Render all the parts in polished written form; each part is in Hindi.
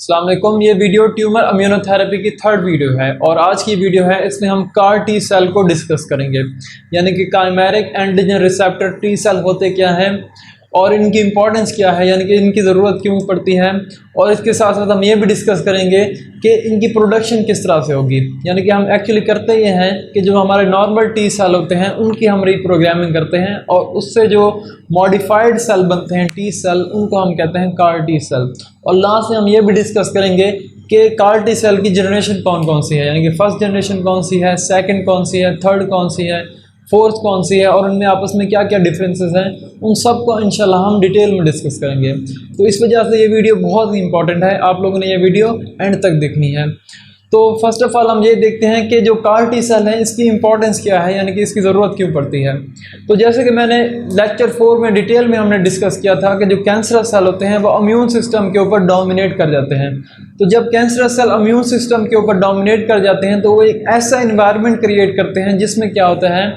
अस्सलाम वालेकुम। ये वीडियो ट्यूमर इम्यूनोथेरेपी की थर्ड वीडियो है और आज की वीडियो है इसमें हम कार टी सेल को डिस्कस करेंगे, यानी कि chimeric antigen receptor T cell होते क्या हैं और इनकी इंपॉर्टेंस क्या है, यानी कि इनकी ज़रूरत क्यों पड़ती है। और इसके साथ साथ हम ये भी डिस्कस करेंगे कि इनकी प्रोडक्शन किस तरह से होगी, यानी कि हम एक्चुअली करते ये हैं कि जो हमारे नॉर्मल टी सेल होते हैं उनकी हम रीप्रोग्रामिंग करते हैं और उससे जो मॉडिफाइड सेल बनते हैं टी सेल उनको हम कहते हैं कार टी सेल। और लास्ट में हम ये भी डिस्कस करेंगे कि कार टी सेल की जनरेशन कौन कौन सी है, यानी कि फर्स्ट जनरेशन कौन सी है, सेकंड कौन सी है, थर्ड कौन सी है, फोर्थ कौन सी है और उनमें आपस में क्या क्या डिफरेंसेस हैं, उन सब को इंशाल्लाह हम डिटेल में डिस्कस करेंगे। तो इस वजह से ये वीडियो बहुत ही इंपॉर्टेंट है, आप लोगों ने ये वीडियो एंड तक देखनी है। तो फर्स्ट ऑफ ऑल हम ये देखते हैं कि जो कार टी सेल है इसकी इंपॉर्टेंस क्या है, यानी कि इसकी ज़रूरत क्यों पड़ती है। तो जैसे कि मैंने लेक्चर 4 में डिटेल में हमने डिस्कस किया था कि जो कैंसरस सेल होते हैं वो इम्यून सिस्टम के ऊपर डोमिनेट कर जाते हैं। तो जब कैंसरस सेल इम्यून सिस्टम के ऊपर डोमिनेट कर जाते हैं तो वो एक ऐसा इन्वायरमेंट क्रिएट करते हैं जिसमें क्या होता है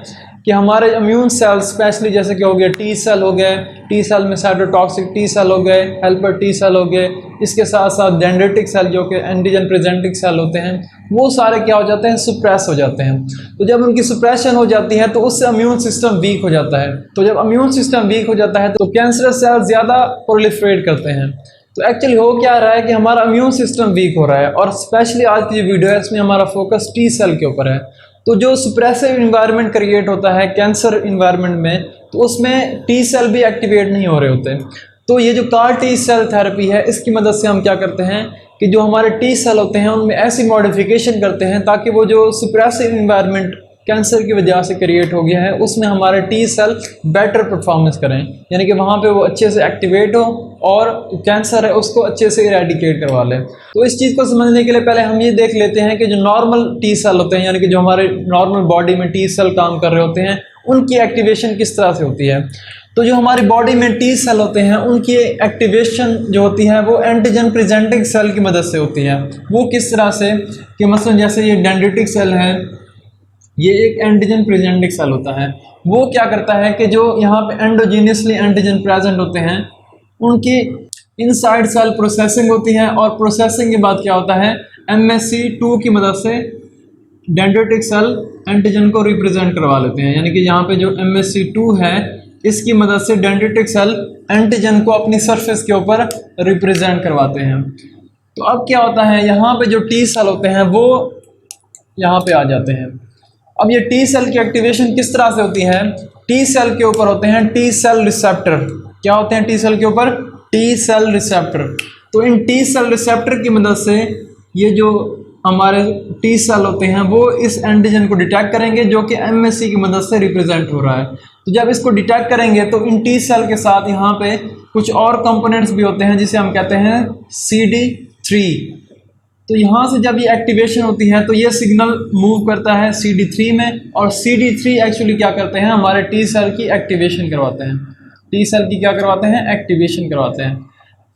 कि हमारे इम्यून सेल स्पेशली जैसे कि हो गया टी सेल हो गए, टी सेल में साइटोटॉक्सिक टी सेल हो गए, हेल्पर टी सेल हो गए, इसके साथ साथ डेंड्रिटिक सेल जो कि एंटीजन प्रेजेंटिंग सेल होते हैं वो सारे क्या हो जाते हैं, सुप्रेस हो जाते हैं। तो जब उनकी सुप्रेशन हो जाती है तो उससे इम्यून सिस्टम वीक हो जाता है। तो जब इम्यून सिस्टम वीक हो जाता है तो कैंसरस सेल ज़्यादा प्रोलिफरेट करते हैं। तो एक्चुअली हो क्या रहा है कि हमारा इम्यून सिस्टम वीक हो रहा है और स्पेशली आज की जो वीडियो है इसमें हमारा फोकस टी सेल के ऊपर है। तो जो सुप्रेसिव इन्वायरमेंट क्रिएट होता है कैंसर इन्वायरमेंट में तो उसमें टी सेल भी एक्टिवेट नहीं हो रहे होते। तो ये जो कार टी सेल थेरेपी है इसकी मदद से हम क्या करते हैं कि जो हमारे टी सेल होते हैं उनमें ऐसी मॉडिफिकेशन करते हैं ताकि वो जो सुप्रेसिव इन्वायरमेंट कैंसर की वजह से क्रिएट हो गया है उसमें हमारे टी सेल बेटर परफॉर्मेंस करें, यानी कि वहाँ पे वो अच्छे से एक्टिवेट हो और कैंसर है उसको अच्छे से इरेडिकेट करवा लें। तो इस चीज़ को समझने के लिए पहले हम ये देख लेते हैं कि जो नॉर्मल टी सेल होते हैं, यानी कि जो हमारे नॉर्मल बॉडी में टी सेल काम कर रहे होते हैं उनकी एक्टिवेशन किस तरह से होती है। तो जो हमारी बॉडी में टी सेल होते हैं उनकी एक्टिवेशन जो होती है वो एंटीजन प्रेजेंटिंग सेल की मदद से होती है। वो किस तरह से कि मसलन जैसे ये डेंड्रिटिक सेल है, ये एक एंटीजन प्रेजेंटिंग सेल होता है। वो क्या करता है कि जो यहाँ पे एंडोजीनियसली एंटीजन प्रेजेंट होते हैं उनकी इनसाइड सेल प्रोसेसिंग होती है और प्रोसेसिंग के बाद क्या होता है MSC2 की मदद से डेंड्रिटिक सेल एंटीजन को रिप्रेजेंट करवा लेते हैं, यानी कि यहाँ पे जो MSC2 है इसकी मदद से डेंड्रिटिक सेल एंटीजन को अपनी सरफेस के ऊपर रिप्रेजेंट करवाते हैं। तो अब क्या होता है यहाँ पे जो टी सेल होते हैं वो यहाँ पे आ जाते हैं। अब ये टी सेल की एक्टिवेशन किस तरह से होती है, टी सेल के ऊपर होते हैं टी सेल रिसेप्टर। क्या होते हैं टी सेल के ऊपर, टी सेल रिसेप्टर। तो इन टी सेल रिसेप्टर की मदद से ये जो हमारे टी सेल होते हैं वो इस एंटीजन को डिटेक्ट करेंगे जो कि MSC की मदद से रिप्रेजेंट हो रहा है। तो जब इसको डिटेक्ट करेंगे तो इन टी सेल के साथ यहाँ पे कुछ और कंपोनेंट्स भी होते हैं जिसे हम कहते हैं CD3। तो यहाँ से जब ये एक्टिवेशन होती है तो ये सिग्नल मूव करता है CD3 में और CD3 एक्चुअली क्या करते हैं, हमारे टी सेल की एक्टिवेशन करवाते हैं। टी सेल की क्या करवाते हैं, एक्टिवेशन करवाते हैं।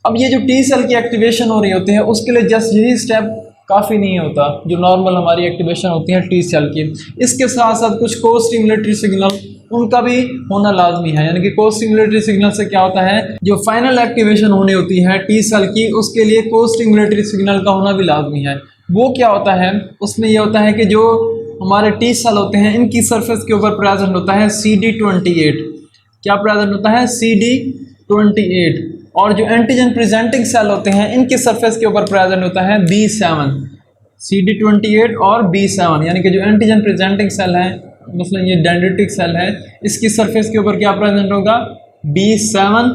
अब ये जो टी सेल की एक्टिवेशन हो रही होती है उसके लिए जस्ट यही स्टेप काफ़ी नहीं होता जो नॉर्मल हमारी एक्टिवेशन होती है टी सेल की। इसके साथ साथ कुछ को स्टिमुलेटरी सिग्नल उनका भी होना लाजमी है, यानी कि को स्टिमुलेटरी सिग्नल से क्या होता है जो फाइनल एक्टिवेशन होनी होती है टी सेल की उसके लिए को स्टिमुलेटरी सिग्नल का होना भी लाजमी है। वो क्या होता है, उसमें ये होता है कि जो हमारे टी सेल होते हैं इनकी सरफेस के ऊपर प्रेजेंट होता है CD28। क्या प्रेजेंट होता है, CD28। और जो एंटीजन प्रेजेंटिंग सेल होते हैं इनकी सरफेस के ऊपर प्रेजेंट होता है B7। CD28 और B7 यानी कि जो एंटीजन प्रेजेंटिंग सेल है, मतलब ये डेंड्रिटिक सेल है, इसकी सरफेस के ऊपर क्या प्रेजेंट होगा, B7।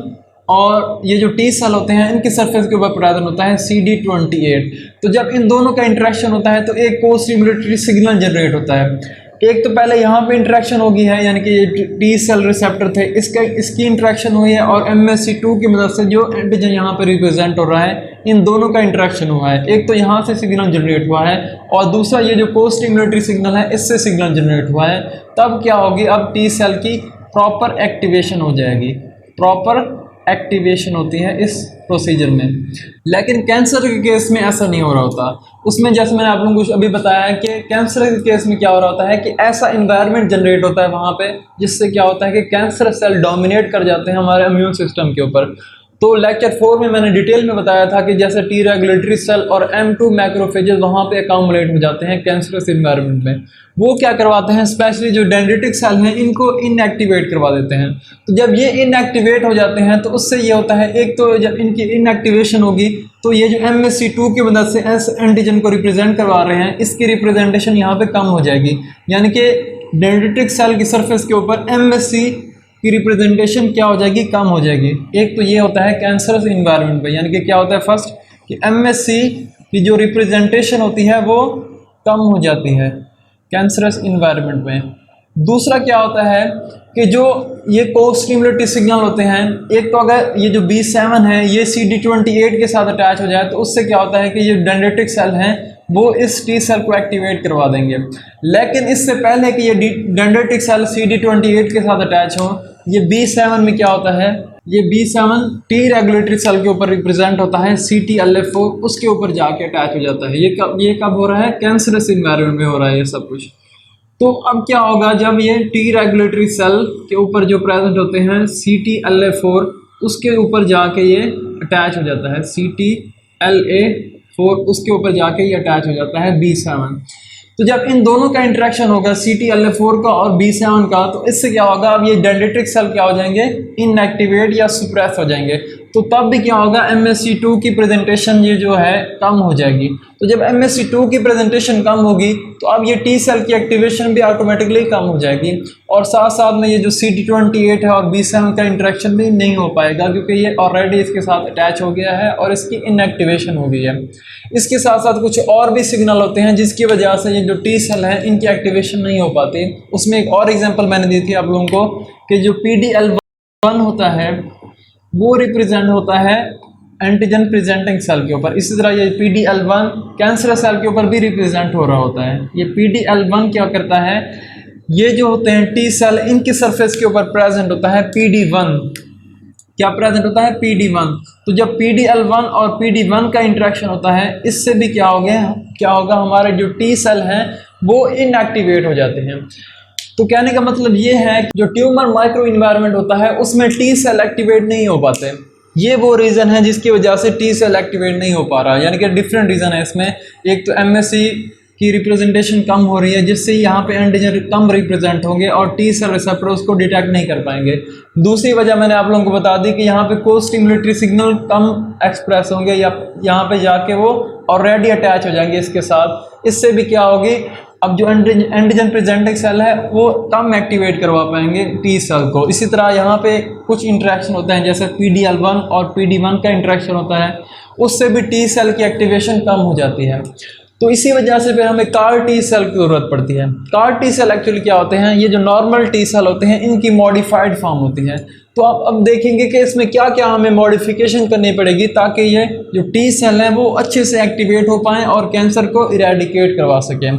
और ये जो टी सेल होते हैं इनकी सरफेस के ऊपर प्रेजेंट होता है CD28। तो जब इन दोनों का इंटरेक्शन होता है तो एक को स्टिमुलेटरी सिग्नल जनरेट होता है। एक तो पहले यहाँ पे इंटरेक्शन होगी है, यानी कि ये टी सेल रिसेप्टर थे इसकी इंटरेक्शन हुई है और MSC2 की मदद से जो एंटीजन यहाँ पे रिप्रेजेंट हो रहा है इन दोनों का इंटरेक्शन हुआ है। एक तो यहाँ से सिग्नल जनरेट हुआ है और दूसरा ये जो को स्टिमुलेटरी सिग्नल है इससे सिग्नल जनरेट हुआ है। तब क्या होगी, अब टी सेल की प्रॉपर एक्टिवेशन हो जाएगी। प्रॉपर एक्टिवेशन होती है इस प्रोसीजर में। लेकिन कैंसर के केस में ऐसा नहीं हो रहा होता। उसमें जैसे मैंने आप लोगों को अभी बताया है कि कैंसर के केस में क्या हो रहा होता है कि ऐसा इन्वायरमेंट जनरेट होता है वहाँ पे जिससे क्या होता है कि कैंसर सेल डोमिनेट कर जाते हैं हमारे इम्यून सिस्टम के ऊपर। तो लेक्चर 4 में मैंने डिटेल में बताया था कि जैसे टी रेगुलेटरी सेल और M2 मैक्रोफेजेस वहाँ पे अकाउमुलेट हो जाते हैं कैंसरस इन्वायरमेंट में, वो क्या करवाते हैं, स्पेशली जो डेंड्रिटिक सेल हैं इनको इनएक्टिवेट करवा देते हैं। तो जब ये इनएक्टिवेट हो जाते हैं तो उससे ये होता है, एक तो जब इनकी इनएक्टिवेशन होगी तो ये जो MSC2 की मदद से एस एंटीजन को रिप्रेजेंट करवा रहे हैं, इसकी रिप्रेजेंटेशन यहाँ पे कम हो जाएगी, यानी कि डेंड्रिटिक सेल की सरफेस के ऊपर MSC की रिप्रेजेंटेशन क्या हो जाएगी, कम हो जाएगी। एक तो ये होता है कैंसरस इन्वायरमेंट में, यानी कि क्या होता है फर्स्ट कि MSC की जो रिप्रेजेंटेशन होती है वो कम हो जाती है कैंसरस इन्वायरमेंट में। दूसरा क्या होता है कि जो ये को-स्टिमुलेटरी सिग्नल होते हैं, एक तो अगर ये जो B7 है ये CD28 के साथ अटैच हो जाए तो उससे क्या होता है कि ये डेंड्रिटिक सेल हैं वो इस टी सेल को एक्टिवेट करवा देंगे। लेकिन इससे पहले कि ये डेंड्रिटिक सेल CD28 के साथ अटैच हो, ये B7 में क्या होता है, ये B7 टी रेगुलेटरी सेल के ऊपर रिप्रेजेंट होता है CTLA4, उसके ऊपर जाके अटैच हो जाता है। ये कब हो रहा है, कैंसरस इन्वायरमेंट में हो रहा है ये सब कुछ। तो अब क्या होगा, जब ये टी रेगुलेटरी सेल के ऊपर जो प्रेजेंट होते हैं CTLA4, उसके ऊपर जाके ये अटैच हो जाता है CTLA4, उसके ऊपर जाके ये अटैच हो जाता है B7। तो जब इन दोनों का इंटरेक्शन होगा CTLA4 का और B7 का, तो इससे क्या होगा, अब ये डेंड्रिटिक सेल क्या हो जाएंगे, इनएक्टिवेट या सुप्रेस हो जाएंगे। तो तब भी क्या होगा, MSC2 की प्रेजेंटेशन ये जो है कम हो जाएगी। तो जब MSC2 की प्रेजेंटेशन कम होगी तो अब ये टी सेल की एक्टिवेशन भी ऑटोमेटिकली कम हो जाएगी, और साथ साथ में ये जो CD28 है और B7 का इंटरेक्शन भी नहीं हो पाएगा, क्योंकि ये ऑलरेडी इसके साथ अटैच हो गया है और इसकी इनएक्टिवेशन हो गई है। इसके साथ साथ कुछ और भी सिग्नल होते हैं जिसकी वजह से ये जो टी सेल है इनकी एक्टिवेशन नहीं हो पाती। उसमें एक और एग्जाम्पल मैंने दी थी आप लोगों को कि जो PDL1 होता है वो रिप्रेजेंट होता है एंटीजन प्रेजेंटिंग सेल के ऊपर। इसी तरह ये PDL1 कैंसर सेल के ऊपर भी रिप्रेजेंट हो रहा होता है। ये PDL1 क्या करता है, ये जो होते हैं टी सेल, इनकी सरफेस के ऊपर प्रेजेंट होता है PD1। क्या प्रेजेंट होता है, PD1। तो जब PDL1 और PD1 का इंटरेक्शन होता है, इससे भी क्या होगा, हमारे जो टी सेल हैं वो इनएक्टिवेट हो जाते हैं। तो कहने का मतलब ये है कि जो ट्यूमर माइक्रो इन्वायरमेंट होता है उसमें टी सेल एक्टिवेट नहीं हो पाते। ये वो रीज़न है जिसकी वजह से टी सेल एक्टिवेट नहीं हो पा रहा, यानी कि डिफरेंट रीज़न है इसमें। एक तो MSC की रिप्रेजेंटेशन कम हो रही है जिससे यहाँ पे एंटीजन कम रिप्रेजेंट होंगे और टी सेल रिसेप्टर उसको डिटेक्ट नहीं कर पाएंगे। दूसरी वजह मैंने आप लोगों को बता दी कि यहाँ पे को स्टिमुलेटरी सिग्नल कम एक्सप्रेस होंगे या यहाँ पे जाके वो ऑलरेडी अटैच हो जाएंगे इसके साथ। इससे भी क्या होगी, अब जो एंटीजन प्रेजेंटिंग सेल है वो कम एक्टिवेट करवा पाएंगे टी सेल को। इसी तरह यहाँ पे कुछ इंटरेक्शन होता है, जैसे PDL1 और PD1 का इंटरेक्शन होता है, उससे भी टी सेल की एक्टिवेशन कम हो जाती है। तो इसी वजह से फिर हमें CAR T सेल की ज़रूरत पड़ती है। CAR T सेल एक्चुअली क्या होते हैं, ये जो नॉर्मल टी सेल होते हैं इनकी मॉडिफाइड फॉर्म होती है। तो आप अब देखेंगे कि इसमें क्या क्या हमें मॉडिफिकेशन करनी पड़ेगी ताकि ये जो टी सेल हैं वो अच्छे से एक्टिवेट हो पाएँ और कैंसर को इरेडिकेट करवा सकें।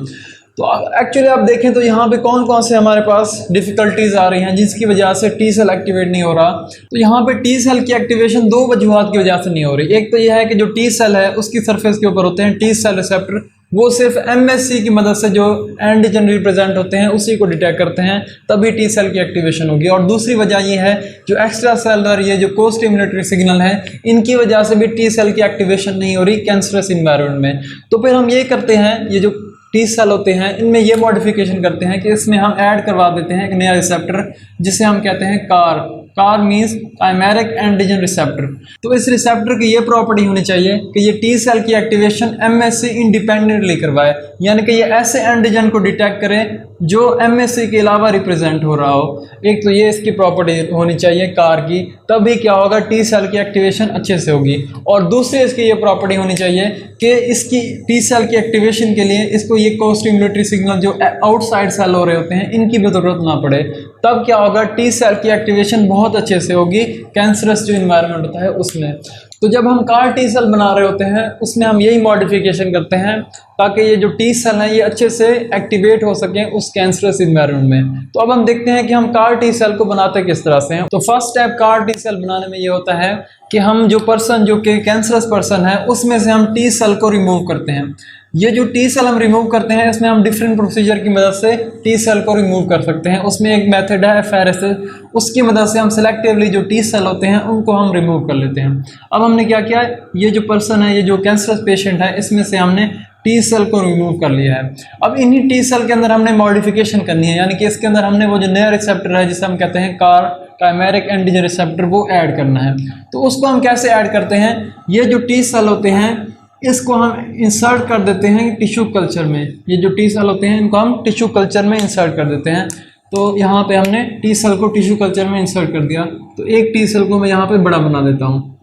तो एक्चुअली आप देखें तो यहाँ पे कौन कौन से हमारे पास डिफ़िकल्टीज आ रही हैं जिसकी वजह से टी सेल एक्टिवेट नहीं हो रहा। तो यहाँ पे टी सेल की एक्टिवेशन दो वजूहात की वजह से नहीं हो रही। एक तो यह है कि जो टी सेल है उसकी सरफेस के ऊपर होते हैं टी सेल रिसेप्टर, वो सिर्फ MSC की मदद से जो एंटीजन रिप्रेजेंट होते हैं उसी को डिटेक्ट करते हैं, तभी टी सेल की एक्टिवेशन होगी। और दूसरी वजह ये है जो एक्स्ट्रा सेलुलर ये जो को स्टिमुलेटरी सिग्नल है इनकी वजह से भी टी सेल की एक्टिवेशन नहीं हो रही कैंसरस इन्वायरमेंट में। तो फिर हम ये करते हैं, ये जो टी सेल होते हैं इनमें ये मॉडिफिकेशन करते हैं कि इसमें हम ऐड करवा देते हैं एक नया रिसेप्टर जिसे हम कहते हैं CAR means chimeric antigen receptor. तो इस रिसेप्टर की ये प्रॉपर्टी होनी चाहिए कि ये टी सेल की एक्टिवेशन MSC इंडिपेंडेंटली करवाए, यानी कि ये ऐसे एंटीजन को डिटेक्ट करे जो MSC के अलावा रिप्रेजेंट हो रहा हो। एक तो ये इसकी प्रॉपर्टी होनी चाहिए CAR की, तभी क्या होगा, टी सेल की एक्टिवेशन अच्छे से होगी। और दूसरी इसकी ये प्रॉपर्टी होनी चाहिए कि इसकी टी सेल की एक्टिवेशन के लिए इसको ये को स्टिमुलेटरी सिग्नल जो आउटसाइड सेल हो रहे होते हैं इनकी भी ज़रूरत ना पड़े। तब क्या होगा, टी सेल की एक्टिवेशन बहुत अच्छे से होगी कैंसरस जो इन्वायरमेंट होता है उसमें। तो जब हम CAR T सेल बना रहे होते हैं उसमें हम यही मॉडिफिकेशन करते हैं ताकि ये जो टी सेल हैं ये अच्छे से एक्टिवेट हो सकें उस कैंसरस इन्वायरमेंट में। तो अब हम देखते हैं कि हम CAR T सेल को बनाते किस तरह से हैं। तो first step CAR T cell बनाने में ये होता है कि हम जो पर्सन जो कि कैंसरस पर्सन है उसमें से हम टी सेल को रिमूव करते हैं। ये जो टी सेल हम रिमूव करते हैं इसमें हम डिफरेंट प्रोसीजर की मदद से टी सेल को रिमूव कर सकते हैं। उसमें एक मेथड है एफआरएसएस, उसकी मदद से हम सिलेक्टिवली जो टी सेल होते हैं उनको हम रिमूव कर लेते हैं। अब हमने क्या किया, ये जो पर्सन है, ये जो कैंसरस पेशेंट है, इसमें से हमने टी सेल को रिमूव कर लिया है। अब इन्हीं टी सेल के अंदर हमने मॉडिफिकेशन करनी है, यानी कि इसके अंदर हमने वो जो नया रिसेप्टर है जिसे हम कहते हैं काइमेरिक एंटीजन रिसेप्टर, वो ऐड करना है। तो उसको हम कैसे ऐड करते हैं, ये जो टी सेल होते हैं इसको हम इंसर्ट कर देते हैं टिश्यू कल्चर में। ये जो टी सेल होते हैं इनको हम टिश्यू कल्चर में इंसर्ट कर देते हैं। तो यहाँ पे हमने टी सेल को टिश्यू कल्चर में इंसर्ट कर दिया। तो एक टी सेल को मैं यहाँ पे बड़ा बना देता हूँ।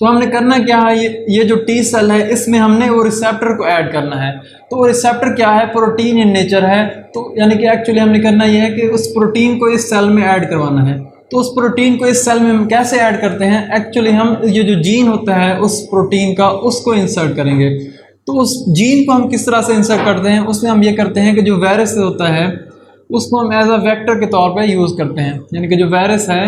तो हमने करना क्या है, ये जो टी सेल है इसमें हमने वो रिसेप्टर को ऐड करना है। तो वो रिसेप्टर क्या है, प्रोटीन इन नेचर है। तो यानी कि एक्चुअली हमने करना ये है कि उस प्रोटीन को इस सेल में ऐड करवाना है। तो उस प्रोटीन को इस सेल में हम कैसे ऐड करते हैं, एक्चुअली हम ये जो जीन होता है उस प्रोटीन का, उसको इंसर्ट करेंगे। तो उस जीन को हम किस तरह से इंसर्ट करते हैं, उसमें हम ये करते हैं कि जो वायरस होता है उसको हम एज अ वेक्टर के तौर पे यूज़ करते हैं। यानी कि जो वायरस है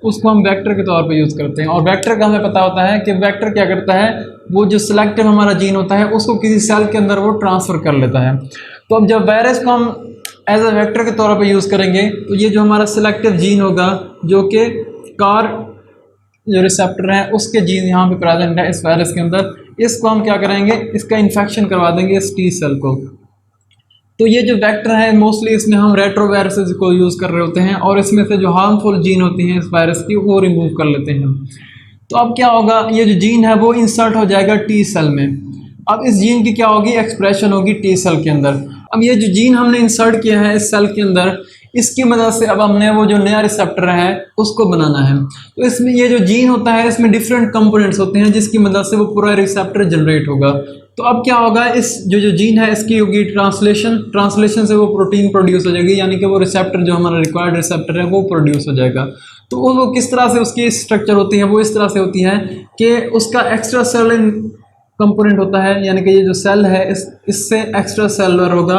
उसको हम वेक्टर के तौर पे यूज़ करते हैं। और वेक्टर का हमें पता होता है कि वेक्टर क्या करता है, वो जो सिलेक्टिव हमारा जीन होता है उसको किसी सेल के अंदर वो ट्रांसफ़र कर लेता है। तो अब जब वायरस को हम एज अ वेक्टर के तौर पे यूज़ करेंगे तो ये जो हमारा सिलेक्टिव जीन होगा जो कि कार जो रिसेप्टर है उसके जीन यहाँ पे प्रेजेंट है इस वायरस के अंदर, इसको हम क्या करेंगे, इसका इन्फेक्शन करवा देंगे इस टी सेल को। तो ये जो वेक्टर है मोस्टली इसमें हम रेट्रोवायरसेस को यूज़ कर रहे होते हैं और इसमें से जो हार्मफुल जीन होती हैं इस वायरस की वो रिमूव कर लेते हैं। तो अब क्या होगा, ये जो जीन है वो इंसर्ट हो जाएगा टी सेल में। अब इस जीन की क्या होगी, एक्सप्रेशन होगी टी सेल के अंदर। अब ये जो जीन हमने इंसर्ट किया है इस सेल के अंदर, इसकी मदद से अब हमने वो जो नया रिसेप्टर है उसको बनाना है। तो इसमें ये जो जीन होता है इसमें डिफरेंट कंपोनेंट्स होते हैं जिसकी मदद से वो पूरा रिसेप्टर जनरेट होगा। तो अब क्या होगा, इस जो जीन है इसकी होगी ट्रांसलेशन से वो प्रोटीन प्रोड्यूस हो जाएगी, यानी कि वो रिसेप्टर जो हमारा रिक्वायर्ड रिसेप्टर है वो प्रोड्यूस हो जाएगा। तो वो किस तरह से उसकी स्ट्रक्चर होती है, वो इस तरह से होती है कि उसका एक्स्ट्रा सेलुलर कंपोनेंट होता है, यानी कि ये जो सेल है इससे एक्स्ट्रा सेलुलर होगा,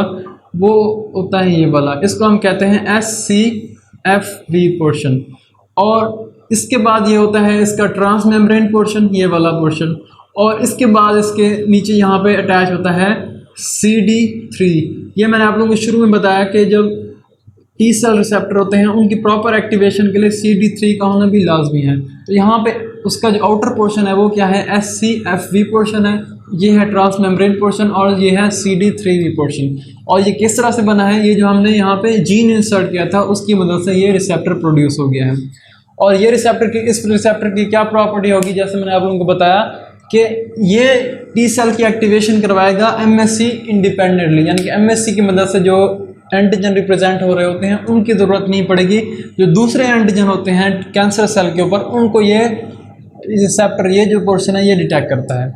वो होता है ये वाला, इसको हम कहते हैं SCFV पोर्शन। और इसके बाद ये होता है इसका ट्रांस मेम्ब्रेन पोर्शन, ये वाला पोर्शन। और इसके बाद इसके नीचे यहाँ पे अटैच होता है CD3। ये मैंने आप लोगों को शुरू में बताया कि जब टी सेल रिसेप्टर होते हैं उनकी प्रॉपर एक्टिवेशन के लिए CD3 का होना भी लाजमी है। तो यहाँ पे उसका जो आउटर पोर्शन है वो क्या है, SCFV पोर्शन है, ये है ट्रांस मेम्ब्रेन पोर्शन और ये है CD3V पोर्शन। और ये किस तरह से बना है, ये जो हमने यहाँ पे जीन इंसर्ट किया था उसकी मदद से ये रिसेप्टर प्रोड्यूस हो गया है। और ये इस रिसेप्टर की क्या प्रॉपर्टी होगी, जैसे मैंने आप लोगों को बताया कि ये टी सेल की एक्टिवेशन करवाएगा MSC इंडिपेंडेंटली, यानी कि MSC की मदद से जो एंटीजन रिप्रेजेंट हो रहे होते हैं उनकी ज़रूरत नहीं पड़ेगी। जो दूसरे एंटीजन होते हैं कैंसर सेल के ऊपर उनको ये रिसेप्टर, ये जो पोर्शन है ये डिटेक्ट करता है।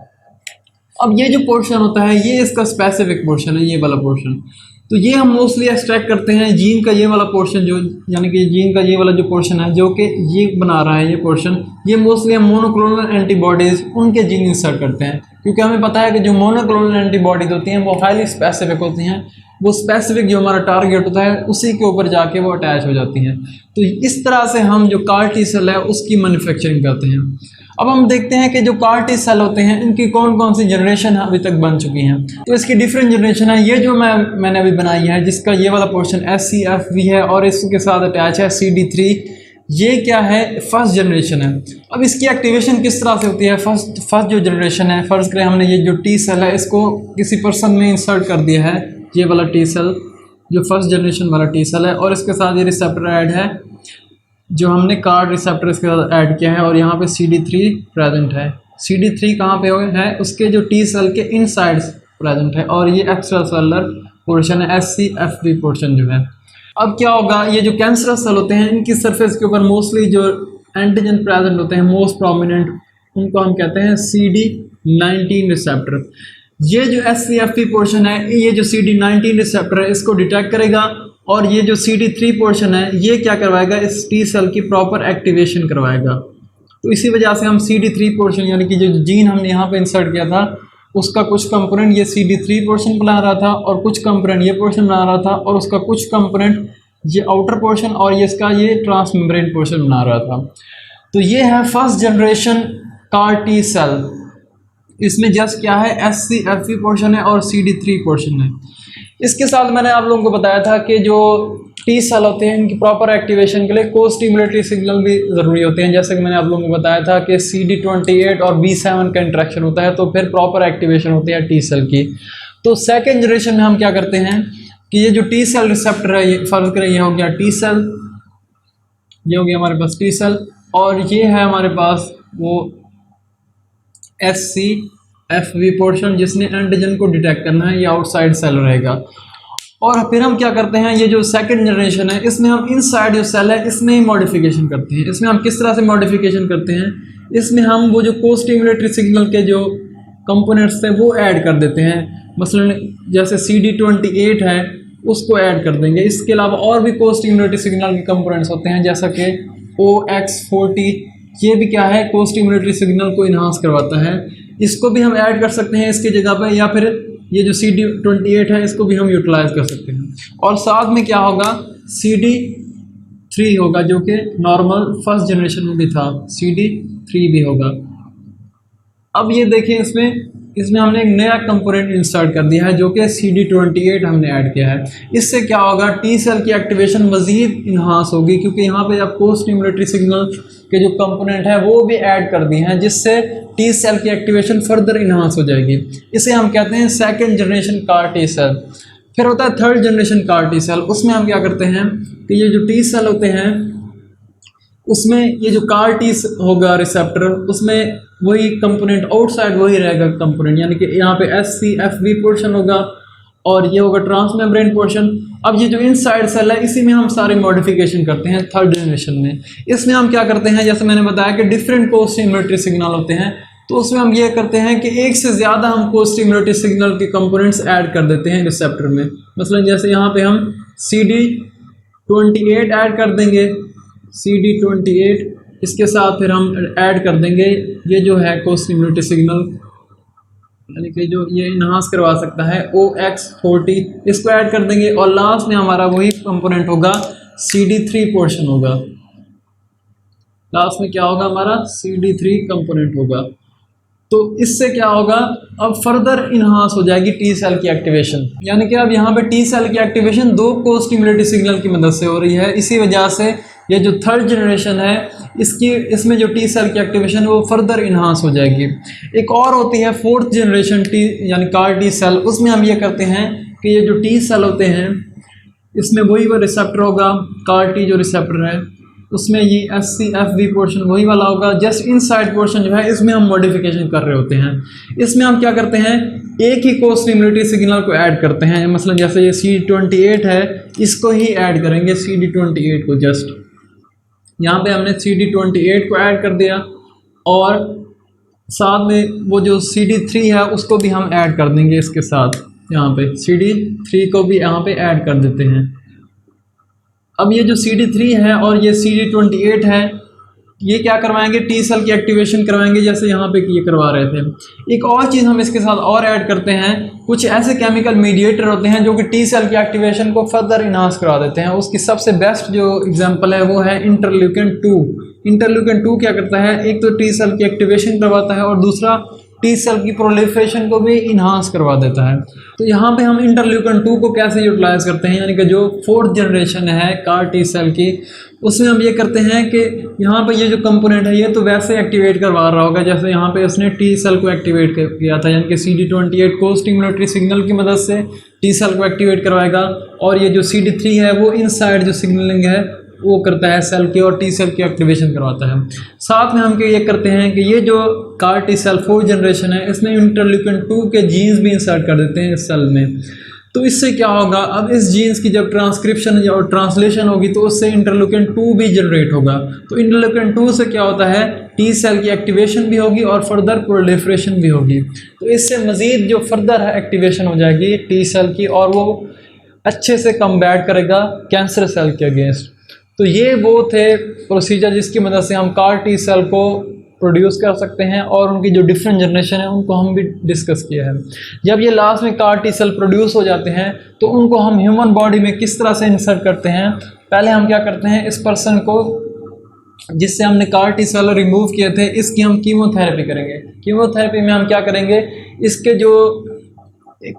अब ये जो पोर्शन होता है ये इसका स्पेसिफिक पोर्शन है, ये वाला पोर्शन। तो ये हम मोस्टली एक्सट्रैक्ट करते हैं जीन का ये वाला पोर्शन, जो यानी कि जीन का ये वाला जो पोर्शन है जो कि ये बना रहा है ये पोर्शन, ये मोस्टली हम मोनोक्लोनल एंटीबॉडीज़ उनके जीन इंसर्ट करते हैं, क्योंकि हमें पता है कि जो मोनोक्लोनल एंटीबॉडीज़ होती हैं वो हाईली स्पेसिफिक होती हैं। वो स्पेसिफिक जो हमारा टारगेट होता है उसी के ऊपर जाके वो अटैच हो जाती हैं। तो इस तरह से हम जो CAR T सेल है उसकी मैन्युफैक्चरिंग करते हैं। अब हम देखते हैं कि जो CAR T सेल होते हैं इनकी कौन कौन सी जनरेशन अभी तक बन चुकी हैं। तो इसकी डिफरेंट जनरेशन है। ये जो मैंने अभी बनाई है जिसका ये वाला पोर्शन SCFV है और इसके साथ अटैच है CD3, ये क्या है, फर्स्ट जनरेशन है। अब इसकी एक्टिवेशन किस तरह से होती है, फर्स्ट जो जनरेशन है, फर्ज करें हमने ये जो टी सेल है इसको किसी पर्सन में इंसर्ट कर दिया है, ये वाला टी सेल जो फर्स्ट जनरेशन वाला टी सेल है, और इसके साथ ये रिसेप्टर ऐड है जो हमने कार्ड रिसेप्टर इसके साथ ऐड किया है, और यहाँ पे CD3 प्रेजेंट है। CD3 कहाँ पे है, उसके जो टी सेल के इनसाइड प्रेजेंट है, और ये एक्स्ट्रा सेलुलर पोर्शन है SCFV पोर्शन जो है। अब क्या होगा, ये जो कैंसरस सेल होते हैं इनकी सरफेस के ऊपर मोस्टली जो एंटीजन प्रेजेंट होते हैं मोस्ट प्रोमिनेंट, उनको हम कहते हैं CD19 रिसेप्टर। ये जो SCFV पोर्शन है, ये जो CD19 रिसेप्टर है इसको डिटेक्ट करेगा, और ये जो CD3 पोर्शन है ये क्या करवाएगा, इस टी सेल की प्रॉपर एक्टिवेशन करवाएगा। तो इसी वजह से हम CD3 पोर्शन यानी कि जो जीन हमने यहाँ पे इंसर्ट किया था उसका कुछ कंपोनेंट ये CD3 पोर्शन बना रहा था, और कुछ कंपोनेंट ये पोर्शन बना रहा था, और उसका कुछ कंपोनेंट ये आउटर पोर्शन और ये इसका ये ट्रांस मेम्ब्रेन पोर्शन बना रहा था। तो ये है first generation CAR T cell. इसमें जस्ट क्या है, SC FV पोर्शन है और CD3 पोर्शन है। इसके साथ मैंने आप लोगों को बताया था कि जो टी सेल होते हैं इनकी प्रॉपर एक्टिवेशन के लिए को स्टिमुलेटरी सिग्नल भी ज़रूरी होते हैं। जैसे कि मैंने आप लोगों को बताया था कि CD28 और B7 का इंटरेक्शन होता है, तो फिर प्रॉपर एक्टिवेशन होती है टी सेल की। तो सेकेंड जनरेशन में हम क्या करते हैं कि ये जो टी सेल रिसेप्टर है, ये फर्ज करें ये हो गया टी सेल, ये हो गया हमारे पास टी सेल, और ये है हमारे पास वो SC FV पोर्शन जिसने एंटीजन को डिटेक्ट करना है, ये आउटसाइड सेल रहेगा। और फिर हम क्या करते हैं, ये जो सेकंड जनरेशन है इसमें हम इनसाइड जो सेल है इसमें ही मॉडिफिकेशन करते हैं। इसमें हम किस तरह से मॉडिफिकेशन करते हैं, इसमें हम वो जो को स्टिमुलेटरी सिग्नल के जो कंपोनेंट्स थे वो ऐड कर देते हैं। मसलन जैसे CD28 है उसको ऐड कर देंगे। इसके अलावा और भी को स्टिमुलेटरी सिग्नल के कंपोनेंट्स होते हैं, जैसा कि OX40, ये भी क्या है, को स्टिमुलेटरी सिग्नल को इन्हांस करवाता है। इसको भी हम ऐड कर सकते हैं इसकी जगह पर, या फिर ये जो CD28 है इसको भी हम यूटिलाइज कर सकते हैं। और साथ में क्या होगा, CD3 होगा जो कि नॉर्मल फर्स्ट जनरेशन में भी था, CD3 भी होगा। अब ये देखिए इसमें हमने एक नया कंपोनेंट इंसर्ट कर दिया है जो कि CD28 हमने ऐड किया है। इससे क्या होगा, टी सेल की एक्टिवेशन मज़ीद इन्हांस होगी, क्योंकि यहाँ पे अब को स्टिमुलेटरी सिग्नल के जो कंपोनेंट हैं वो भी ऐड कर दिए हैं, जिससे टी सेल की एक्टिवेशन फर्दर इन्हांस हो जाएगी। इसे हम कहते हैं second generation CAR T cell. फिर होता है third generation CAR T cell. उसमें हम क्या करते हैं कि ये जो टी सेल होते हैं उसमें ये जो कार टी होगा रिसेप्टर, उसमें वही कंपोनेंट आउटसाइड वही रहेगा कंपोनेंट, यानी कि यहाँ पे SC FV पोर्शन होगा और ये होगा ट्रांसमेम्ब्रेन पोर्शन। अब ये जो इनसाइड सेल है इसी में हम सारे मॉडिफिकेशन करते हैं थर्ड जनरेशन में। इसमें हम क्या करते हैं, जैसे मैंने बताया कि डिफरेंट को स्टिमुलेटरी सिग्नल होते हैं, तो उसमें हम ये करते हैं कि एक से ज़्यादा हम को स्टिमुलेटरी सिग्नल के कंपोनेंट्स ऐड कर देते हैं रिसेप्टर में। मसलन जैसे यहाँ पे हम CD28 ऐड कर देंगे, CD28, इसके साथ फिर हम ऐड कर देंगे ये जो है को स्टिमुलेटरी सिग्नल, यानी कि जो ये इन्हांस करवा सकता है, OX40, इसको ऐड कर देंगे। और लास्ट में हमारा वही कंपोनेंट होगा, CD3 पोर्शन होगा। लास्ट में क्या होगा, हमारा CD3 कंपोनेंट होगा। तो इससे क्या होगा, अब फर्दर इन्हांस हो जाएगी टी सेल की एक्टिवेशन, यानी कि अब यहाँ पे टी सेल की एक्टिवेशन दो को स्टिमुलेटरी सिग्नल की मदद से हो रही है। इसी वजह से ये जो थर्ड जनरेशन है इसमें जो टी सेल की एक्टिवेशन है वो फर्दर इन्हांस हो जाएगी। एक और होती है फोर्थ जनरेशन टी यानी कार टी सेल। उसमें हम ये करते हैं कि ये जो टी सेल होते हैं इसमें वही वो रिसेप्टर होगा, कार टी जो रिसेप्टर है उसमें ये SC FV पोर्शन वही वाला होगा। जस्ट इनसाइड पोर्शन जो है इसमें हम मॉडिफिकेशन कर रहे होते हैं। इसमें हम क्या करते हैं, एक ही को स्टिमुलेटरी सिग्नल को ऐड करते हैं। मसलन जैसे ये CD28 है इसको ही ऐड करेंगे, CD28 को जस्ट यहाँ पे हमने CD28 को ऐड कर दिया, और साथ में वो जो CD3 है उसको भी हम ऐड कर देंगे इसके साथ। यहाँ पे CD3 को भी यहाँ पे ऐड कर देते हैं। अब ये जो CD3 है और ये CD28 है, ये क्या करवाएंगे, टी सेल की एक्टिवेशन करवाएंगे, जैसे यहाँ पे ये करवा रहे थे। एक और चीज़ हम इसके साथ और ऐड करते हैं, कुछ ऐसे केमिकल मीडिएटर होते हैं जो कि टी सेल की एक्टिवेशन को फर्दर इन्हांस करा देते हैं। उसकी सबसे बेस्ट जो एग्जांपल है वो है इंटरल्यूकिन 2। इंटरल्यूकिन 2 क्या करता है, एक तो टी सेल की एक्टिवेशन करवाता है और दूसरा टी सेल की प्रोलिफरेशन को भी इन्हांस करवा देता है। तो यहाँ पे हम इंटरल्यूकिन 2 को कैसे यूटिलाइज करते हैं, यानी कि जो फोर्थ जनरेशन है कार टी सेल की, उसमें हम ये करते हैं कि यहाँ पे ये जो कंपोनेंट है ये तो वैसे एक्टिवेट करवा रहा होगा जैसे यहाँ पे उसने टी सेल को एक्टिवेट किया था, यानी कि CD28 को स्टिमुलेटरी सिग्नल की मदद से टी सेल को एक्टिवेट करवाएगा, और ये जो CD3 है वो इनसाइड जो सिग्नलिंग है वो करता है सेल की और टी सेल की एक्टिवेशन करवाता है। साथ में हम ये करते हैं कि ये जो CAR T cell fourth generation है इसमें इंटरल्यूकिन 2 के जीन्स भी इंसर्ट कर देते हैं इस सेल में। तो इससे क्या होगा, अब इस जीन्स की जब ट्रांसक्रिप्शन और ट्रांसलेशन होगी तो उससे इंटरल्यूकिन 2 भी जनरेट होगा। तो इंटरल्यूकिन 2 से क्या होता है, टी सेल की एक्टिवेशन भी होगी और फर्दर प्रोलिफरेशन भी होगी। तो इससे मज़ीद जो फर्दर एक्टिवेशन हो जाएगी टी सेल की, और वो अच्छे से कम्बैट करेगा कैंसर सेल के अगेंस्ट। तो ये वो थे प्रोसीजर जिसकी मदद से हम कार टी सेल को प्रोड्यूस कर सकते हैं, और उनकी जो डिफरेंट जनरेशन है उनको हम भी डिस्कस किया है। जब ये लास्ट में कार टी सेल प्रोड्यूस हो जाते हैं तो उनको हम ह्यूमन बॉडी में किस तरह से इंसर्ट करते हैं, पहले हम क्या करते हैं, इस पर्सन को जिससे हमने कार टी सेल रिमूव किए थे, इसकी हम कीमोथेरेपी करेंगे। कीमोथेरेपी में हम क्या करेंगे, इसके जो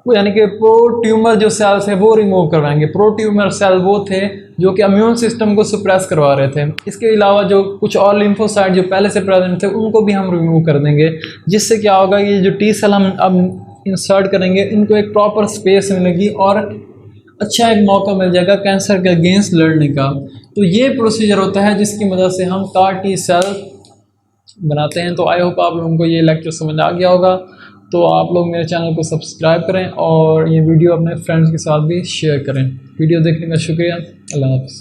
यानी कि प्रो ट्यूमर जो सेल्स है वो रिमूव करवाएंगे। प्रो ट्यूमर सेल वो थे जो कि इम्यून सिस्टम को सप्रेस करवा रहे थे। इसके अलावा जो कुछ और लिम्फोसाइट जो पहले से प्रेजेंट थे उनको भी हम रिमूव कर देंगे, जिससे क्या होगा, ये जो टी सेल हम अब इंसर्ट करेंगे इनको एक प्रॉपर स्पेस मिलेगी और अच्छा एक मौका मिल जाएगा कैंसर के अगेंस्ट लड़ने का। तो ये प्रोसीजर होता है जिसकी मदद से हम कार टी सेल बनाते हैं। तो आई होप आप लोगों को ये लेक्चर समझ आ गया होगा। तो आप लोग मेरे चैनल को सब्सक्राइब करें और ये वीडियो अपने फ्रेंड्स के साथ भी शेयर करें। वीडियो देखने का शुक्रिया। अल्लाह हाफ़िज़।